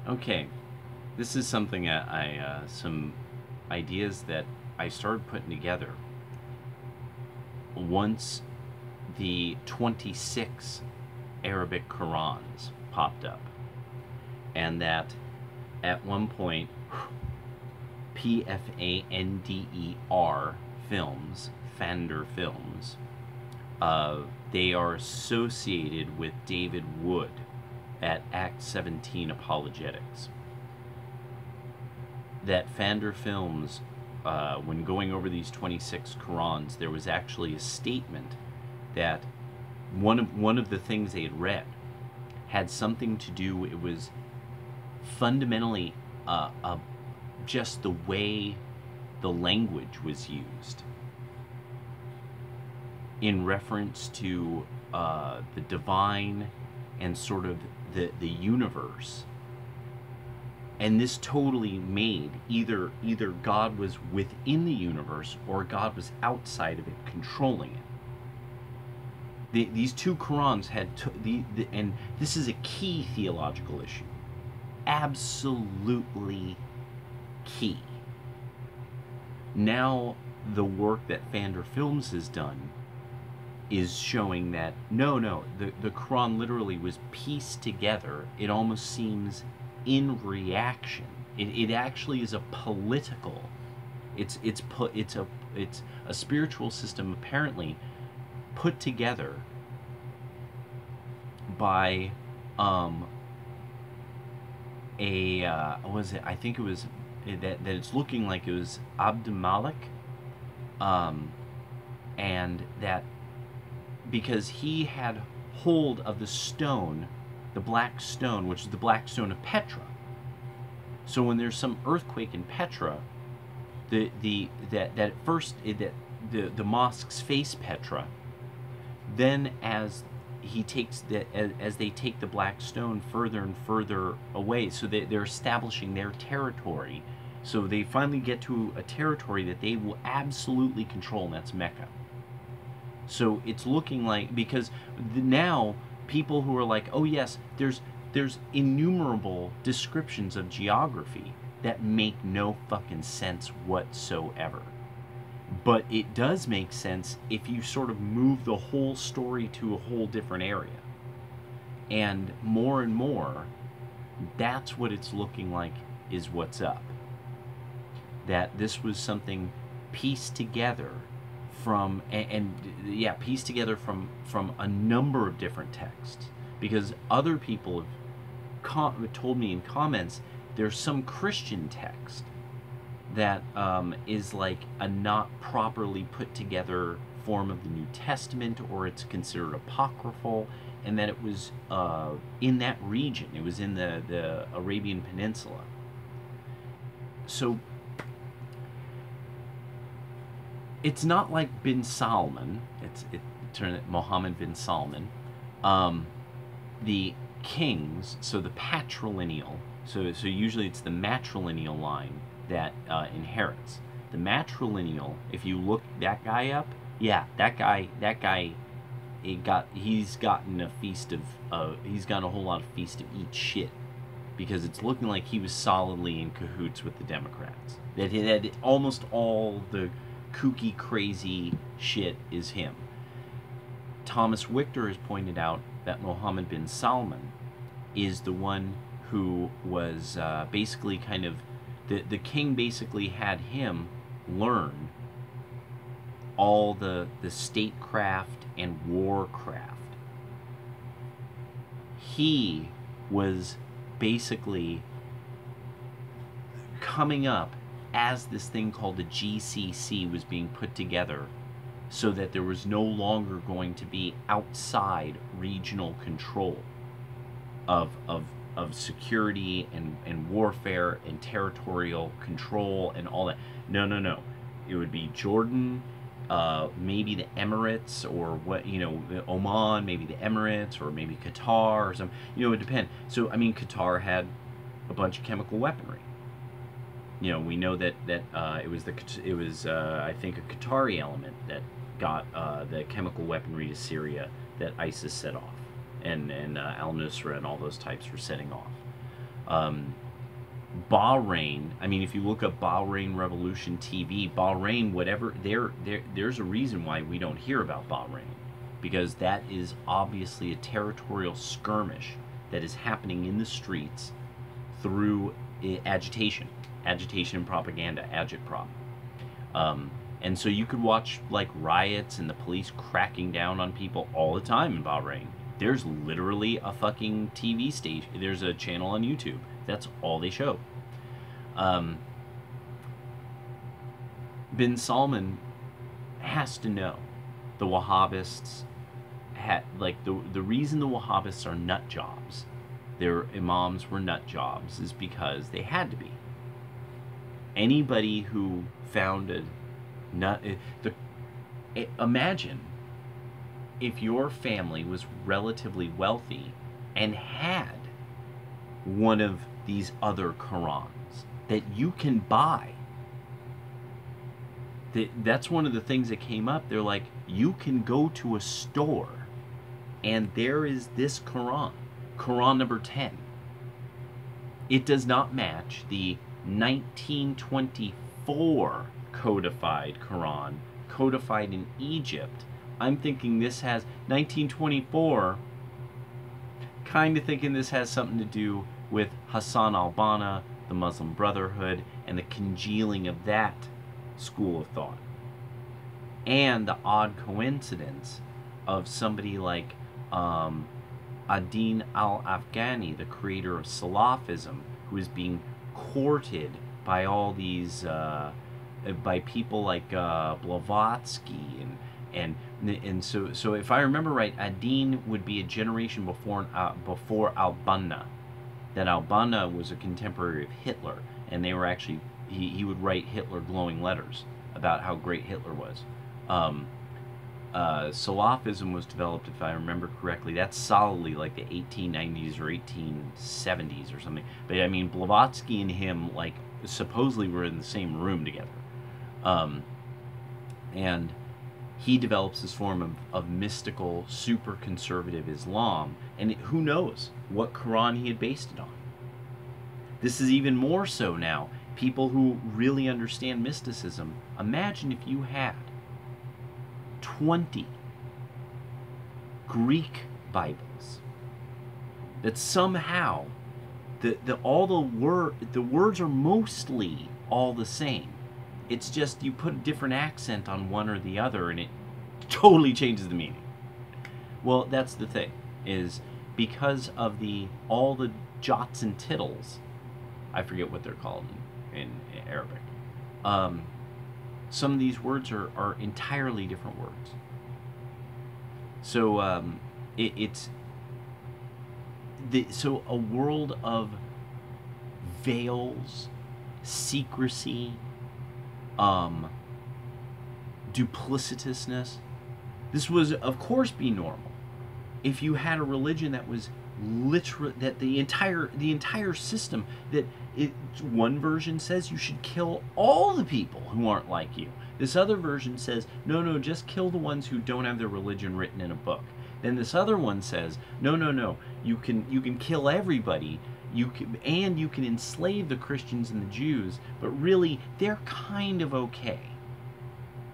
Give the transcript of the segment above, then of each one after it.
Okay, this is something some ideas that I started putting together once the 26 Arabic Qurans popped up, and that at one point Pfander films, Pfander films, they are associated with David Wood at Act 17 Apologetics. That Pfander films, when going over these 26 Qurans, there was actually a statement that one of the things they had read had something to do. It was fundamentally just the way the language was used in reference to the divine and sort of the universe. And this totally made either God was within the universe or God was outside of it, controlling it. These two Qurans had and this is a key theological issue, absolutely key. Now the work that Pfander Films has done is showing that no, the Quran literally was pieced together. It almost seems in reaction. It actually is a political. It's a spiritual system apparently put together by what was it? I think it was that it's looking like it was Abd Malik, and that because he had hold of the stone, the black stone, which is the black stone of Petra. So when there's some earthquake in Petra, that the mosques face Petra. Then as they take the black stone further and further away, so they're establishing their territory. So they finally get to a territory that they will absolutely control, and that's Mecca. So it's looking like, because now people who are like, oh yes, there's innumerable descriptions of geography that make no fucking sense whatsoever. But it does make sense if you sort of move the whole story to a whole different area. And more, that's what it's looking like is what's up. That this was something pieced together from, pieced together from a number of different texts. Because other people have told me in comments, there's some Christian text that is like a not properly put together form of the New Testament, or it's considered apocryphal, and that it was in that region. It was in the Arabian Peninsula. So it's not like bin Salman. Mohammed bin Salman. The kings, so the patrilineal. So usually it's the matrilineal line that inherits. The matrilineal, if you look that guy up, yeah, that guy, he's gotten a feast of, he's gotten a whole lot of feast to eat shit, because it's looking like he was solidly in cahoots with the Democrats. That he had almost all the kooky, crazy shit is him. Thomas Wichter has pointed out that Mohammed bin Salman is the one who was basically kind of, the king basically had him learn all the statecraft and warcraft. He was basically coming up as this thing called the GCC was being put together, so that there was no longer going to be outside regional control of security and warfare and territorial control and all that. No. It would be Jordan, maybe the Emirates, or Oman, maybe the Emirates, or maybe Qatar, or some. It would depend. So I mean, Qatar had a bunch of chemical weaponry. We know that it was I think a Qatari element that got the chemical weaponry to Syria that ISIS set off, and al-Nusra and all those types were setting off. Um, Bahrain, I mean, if you look up Bahrain Revolution TV, Bahrain, whatever, there's a reason why we don't hear about Bahrain, because that is obviously a territorial skirmish that is happening in the streets through agitation and propaganda, agitprop. And so you could watch like riots and the police cracking down on people all the time in Bahrain. There's literally a fucking TV station. There's a channel on YouTube. That's all they show. Bin Salman has to know the Wahhabists had, like, the reason the Wahhabists are nut jobs, their imams were nut jobs, is because they had to be. Anybody who founded imagine if your family was relatively wealthy and had one of these other Qurans that you can buy. That's one of the things that came up. They're like, you can go to a store and there is this Quran, Quran number 10. It does not match the 1924 codified Quran, codified in Egypt. I'm thinking this has 1924, kind of thinking this has something to do with Hassan Al-Banna, the Muslim Brotherhood, and the congealing of that school of thought. And the odd coincidence of somebody like Ad-Din al-Afghani, the creator of Salafism, who is being courted by all these, by people like Blavatsky and so if I remember right, Ad-Din would be a generation before Al-Banna. That Al-Banna was a contemporary of Hitler, and they were actually, he would write Hitler glowing letters about how great Hitler was. Salafism was developed, if I remember correctly, that's solidly like the 1890s or 1870s or something. But I mean, Blavatsky and him, like, supposedly were in the same room together. And he develops this form of mystical, super conservative Islam, and who knows what Quran he had based it on. This is even more so now. People who really understand mysticism, imagine if you had 20 Greek Bibles that somehow the words are mostly all the same. It's just you put a different accent on one or the other and it totally changes the meaning. Well, that's the thing, is because of all the jots and tittles, I forget what they're called in Arabic, some of these words are entirely different words. So so a world of veils, secrecy, duplicitousness. This was, of course, be normal if you had a religion that was literal, that the entire system, that one version says you should kill all the people who aren't like you. This other version says, no, just kill the ones who don't have their religion written in a book. Then this other one says, no, you can kill everybody. You can enslave the Christians and the Jews, but really they're kind of okay.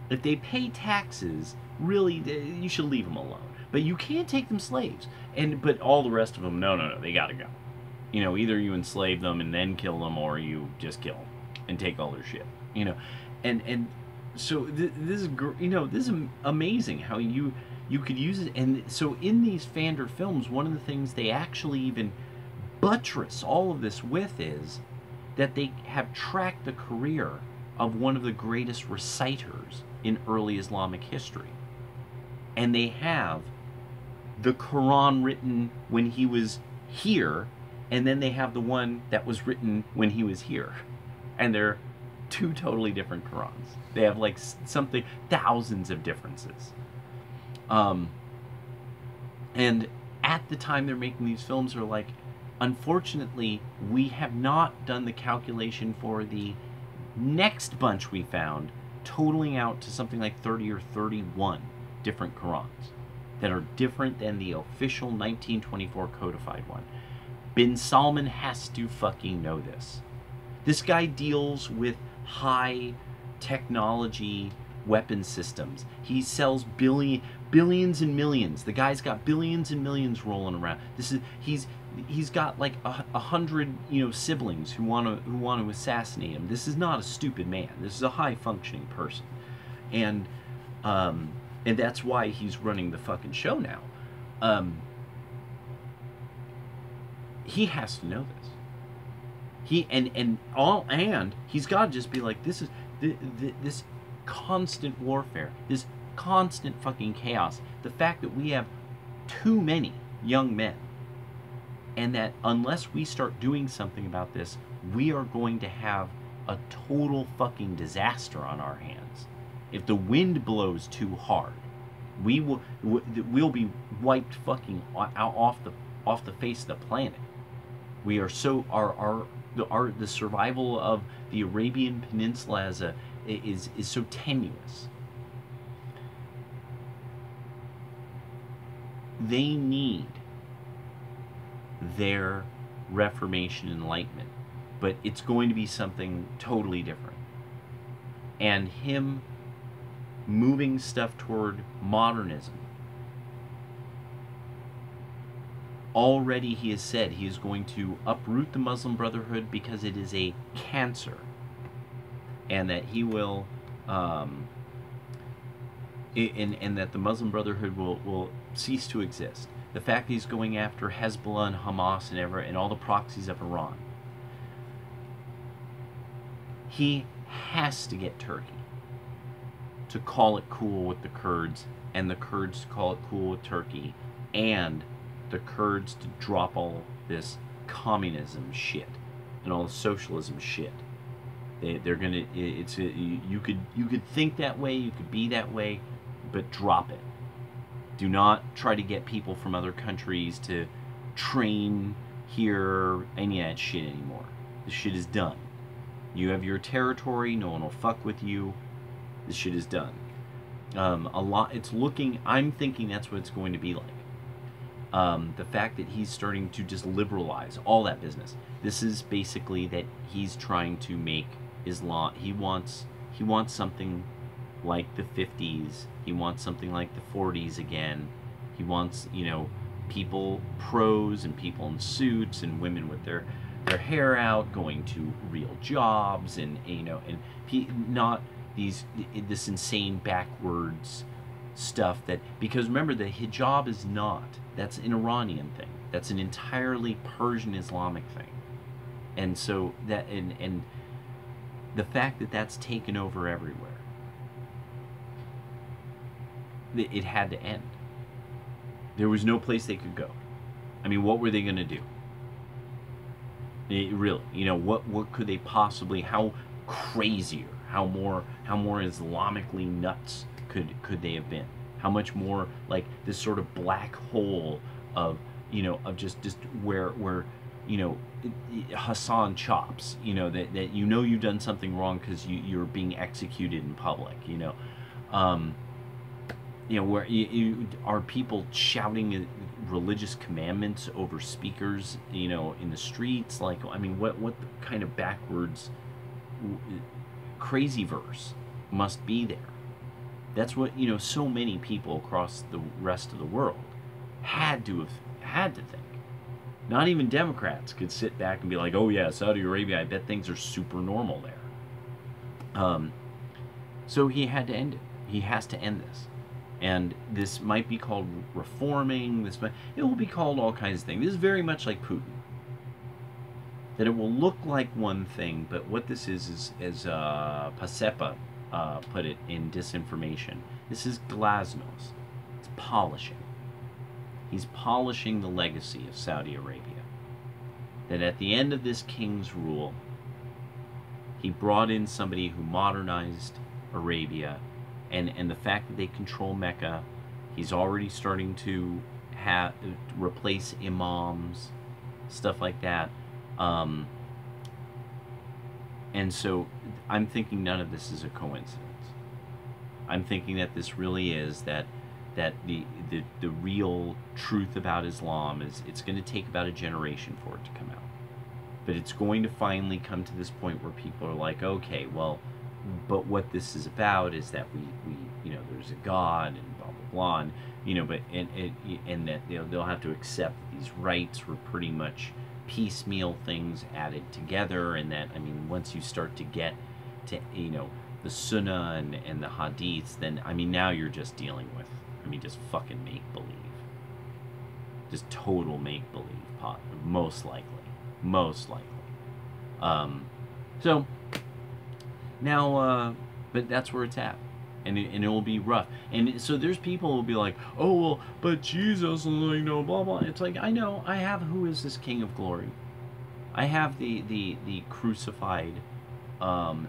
If they pay taxes, really you should leave them alone. But you can't take them slaves. But all the rest of them, no, they gotta go. You know, either you enslave them and then kill them, or you just kill them and take all their shit. You know, and so this is amazing how you could use it. And so in these Pfander films, one of the things they actually even buttress all of this with is that they have tracked the career of one of the greatest reciters in early Islamic history. And they have the Quran written when he was here, and then they have the one that was written when he was here. And they're two totally different Qurans. They have like something, thousands of differences. And at the time they're making these films, they're like, unfortunately, we have not done the calculation for the next bunch we found, totaling out to something like 30 or 31 different Qurans that are different than the official 1924 codified one. Bin Salman has to fucking know this. This guy deals with high technology weapon systems. He sells billions and millions. The guy's got billions and millions rolling around. He's got like a hundred, siblings who want to assassinate him. This is not a stupid man. This is a high functioning person, and that's why he's running the fucking show now. He has to know this. He's got to just be like, this is this constant warfare, this constant fucking chaos. The fact that we have too many young men, and that unless we start doing something about this, we are going to have a total fucking disaster on our hands. If the wind blows too hard, we'll be wiped fucking off the face of the planet. We are so the survival of the Arabian Peninsula is so tenuous. They need their Reformation Enlightenment, but it's going to be something totally different. And him moving stuff toward modernism, already he has said he is going to uproot the Muslim Brotherhood because it is a cancer, and that he will and that the Muslim Brotherhood will cease to exist. The fact that he's going after Hezbollah and Hamas and all the proxies of Iran. He has to get Turkey to call it cool with the Kurds, and the Kurds to call it cool with Turkey, and the Kurds to drop all this communism shit and all the socialism shit. They're gonna. You could think that way, you could be that way, but drop it. Do not try to get people from other countries to train here, any of that shit anymore. This shit is done. You have your territory, no one will fuck with you. This shit is done. I'm thinking that's what it's going to be like. The fact that he's starting to just liberalize all that business. This is basically that he's trying to make Islam, he wants something like the 50s. He wants something like the 40s again. He wants, people, pros and people in suits and women with their hair out going to real jobs and not this insane backwards stuff because remember, the hijab is that's an Iranian thing. That's an entirely Persian Islamic thing. And so and the fact that that's taken over everywhere, it had to end. There was no place they could go. I mean, what were they going to do? Really, what could they possibly? How crazier? How more Islamically nuts could they have been? How much more like this sort of black hole of of just where Hassan chops, that you've done something wrong because you're being executed in public, where are people shouting religious commandments over speakers, in the streets? Like, I mean, what kind of backwards, crazy verse must be there? That's what, so many people across the rest of the world had to think. Not even Democrats could sit back and be like, oh yeah, Saudi Arabia, I bet things are super normal there. So he had to end it. He has to end this. And this might be called reforming. It will be called all kinds of things. This is very much like Putin. That it will look like one thing, but what this is Pacepa put it in Disinformation. This is glasnost. It's polishing. He's polishing the legacy of Saudi Arabia. That at the end of this king's rule, he brought in somebody who modernized Arabia, and the fact that they control Mecca, he's already starting to replace imams, stuff like that. And so I'm thinking none of this is a coincidence. I'm thinking that this really is that that the real truth about Islam is it's going to take about a generation for it to come out. But it's going to finally come to this point where people are like, okay, well, but what this is about is that we you know, there's a God and blah, blah, blah, and, you know, but, and that they'll have to accept that these rites were pretty much piecemeal things added together, and that, I mean, once you start to get to, you know, the Sunnah and the Hadiths, then, I mean, now you're just dealing with, I mean, just fucking make-believe. Just total make-believe, most likely. Most likely. So, now, but that's where it's at. And it will be rough. And so there's people who will be like, oh, well, but Jesus, like, no, blah, blah. It's like, I know, I have, who is this King of Glory? I have the crucified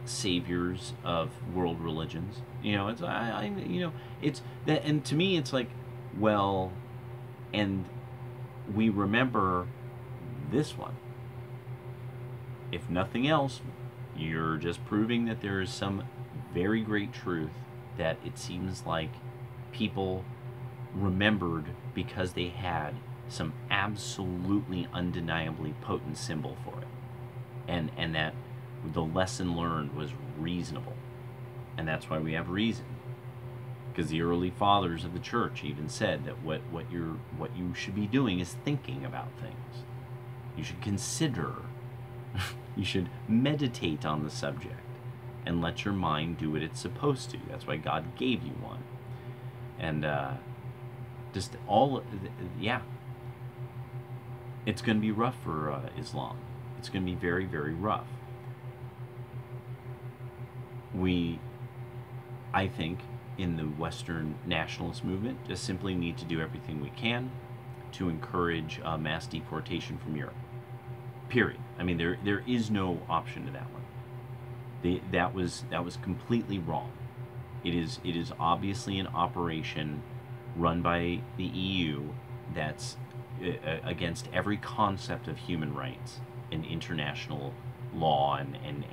saviors of world religions. You know, it's, you know, it's, that, and to me, it's like, well, and we remember this one. If nothing else, you're just proving that there is some very great truth that it seems like people remembered because they had some absolutely undeniably potent symbol for it. And that the lesson learned was reasonable. And that's why we have reason. Because the early fathers of the church even said that what you should be doing is thinking about things. You should consider. You should meditate on the subject and let your mind do what it's supposed to. That's why God gave you one. And just all, yeah. It's going to be rough for Islam. It's going to be very, very rough. I think, in the Western nationalist movement, just simply need to do everything we can to encourage mass deportation from Europe. Period. I mean, there is no option to that one. That was completely wrong. It is obviously an operation run by the EU that's against every concept of human rights and international law and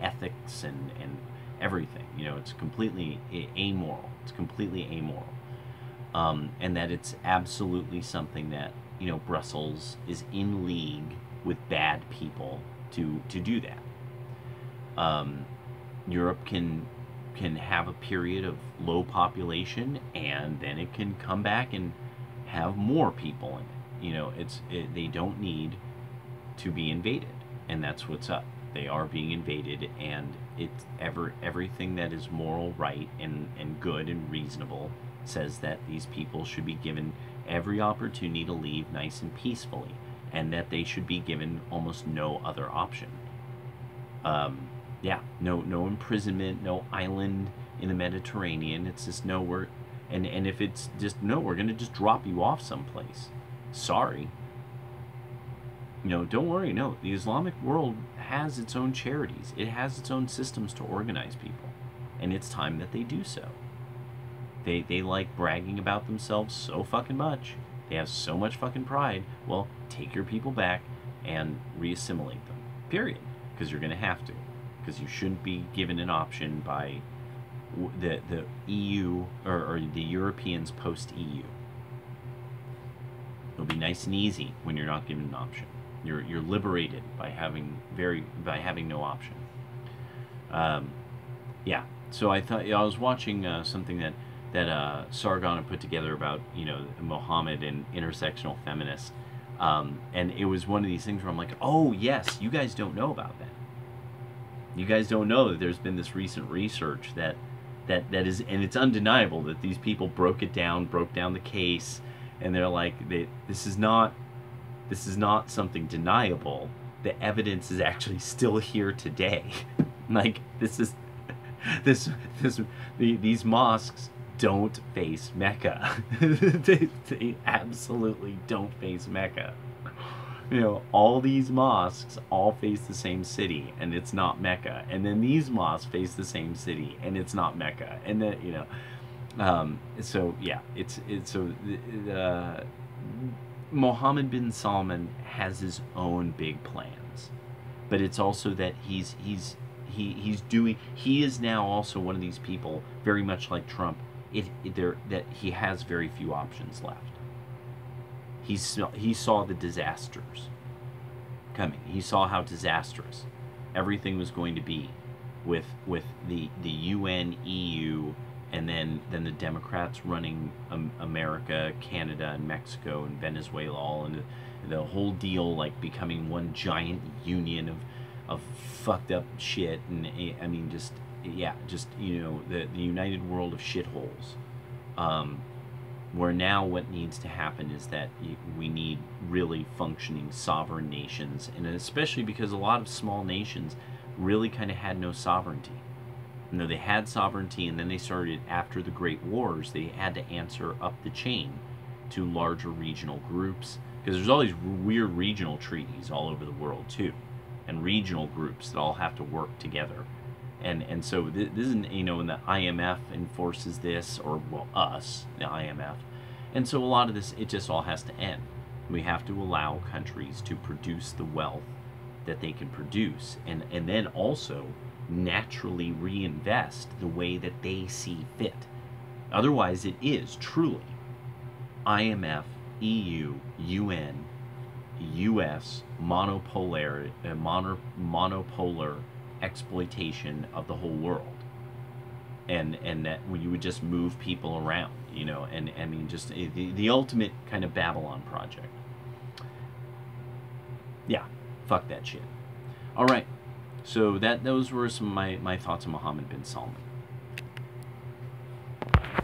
ethics and everything. You know, it's completely amoral. It's completely amoral. And that it's absolutely something that, you know, Brussels is in league with bad people to do that. Europe can have a period of low population, and then it can come back and have more people in it. You know, they don't need to be invaded, and that's what's up. They are being invaded, and it's everything that is moral, right, and good and reasonable says that these people should be given every opportunity to leave nice and peacefully, and that they should be given almost no other option. Yeah, no imprisonment, no island in the Mediterranean. It's just no, and if it's just no, we're gonna just drop you off someplace. Sorry. You know, don't worry. No, the Islamic world has its own charities. It has its own systems to organize people, and it's time that they do so. They like bragging about themselves so fucking much. They have so much fucking pride. Well, take your people back and reassimilate them. Period. Because you're going to have to. Because you shouldn't be given an option by the EU or the Europeans post-EU. It'll be nice and easy when you're not given an option. You're liberated by having no option. Yeah. So I thought, I was watching something that Sargon had put together about, you know, Muhammad and intersectional feminists, and it was one of these things where I'm like, oh yes, you guys don't know about that. You guys don't know that there's been this recent research that is, and it's undeniable that these people broke down the case, and they're like, this is not something deniable. The evidence is actually still here today. Like, these mosques don't face Mecca. they absolutely don't face Mecca. You know, all these mosques all face the same city, and it's not Mecca. And then these mosques face the same city, and it's not Mecca. And then, you know, so yeah, Mohammed bin Salman has his own big plans, but it's also that he is now also one of these people, very much like Trump, that he has very few options left. He saw the disasters coming. He saw how disastrous everything was going to be with the UN, EU, and then the Democrats running America, Canada, and Mexico, and Venezuela, all in the whole deal, like becoming one giant union of fucked up shit. And I mean, just you know, the united world of shitholes. Where now what needs to happen is that we need really functioning sovereign nations, and especially because a lot of small nations really kind of had no sovereignty. You know, they had sovereignty, and then they started, after the Great Wars, they had to answer up the chain to larger regional groups, because there's all these weird regional treaties all over the world too, and regional groups that all have to work together. And so this is, you know, when the IMF enforces this, or, well, us, the IMF. And so a lot of this, it just all has to end. We have to allow countries to produce the wealth that they can produce, and then also naturally reinvest the way that they see fit. Otherwise, it is truly IMF, EU, UN, US, monopolar exploitation of the whole world, and that you would just move people around, you know, and I mean, just the ultimate kind of Babylon project. Yeah, fuck that shit. All right, so those were some of my thoughts on Mohammed bin Salman.